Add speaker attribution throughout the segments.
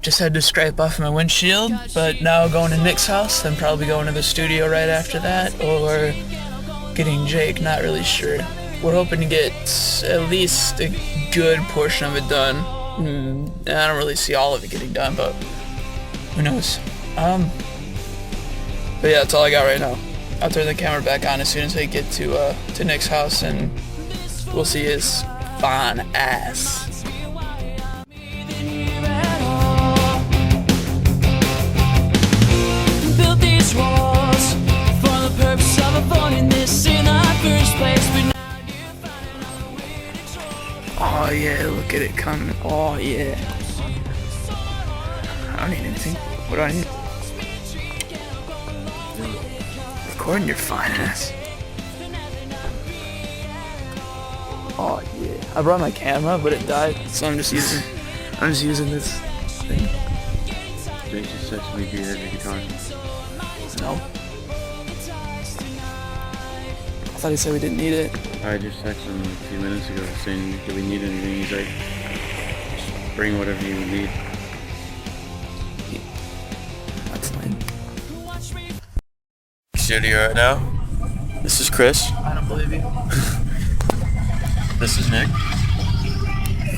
Speaker 1: just had to scrape off my windshield, but now going to Nick's house, then probably going to the studio right after that, or getting Jake, not really sure. We're hoping to get at least a good portion of it done. I don't really see all of it getting done, but who knows. But yeah, that's all I got right now. I'll turn the camera back on as soon as I get to Nick's house, and we'll see his fine ass.
Speaker 2: Built these walls for the purpose of avoiding this in the first place, but now you find a way to control.
Speaker 1: Oh yeah, look at it coming. Oh yeah. I don't need anything. What do I need? Recording your fine ass. Oh yeah. I brought my camera, but it died, so I'm just using this thing.
Speaker 3: Jake just texted me if you heard the guitar.
Speaker 1: No. I thought he said we didn't need it.
Speaker 3: I just texted him a few minutes ago saying, do we need anything? He's like, just bring whatever you need.
Speaker 1: That's lame.
Speaker 3: Studio right now. This is Chris.
Speaker 1: I don't believe you.
Speaker 3: This is Nick.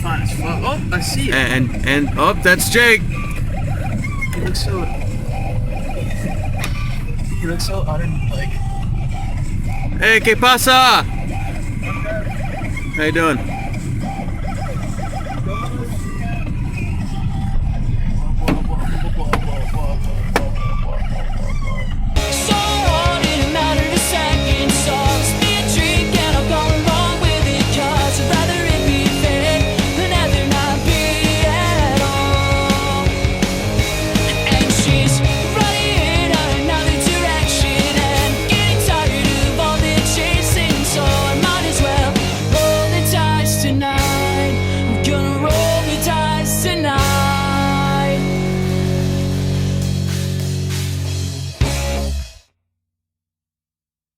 Speaker 1: Fine as fuck. Oh, I see it.
Speaker 3: And oh, that's Jake.
Speaker 1: He looks so. He looks so
Speaker 3: Hey, ¿qué pasa? How you doing?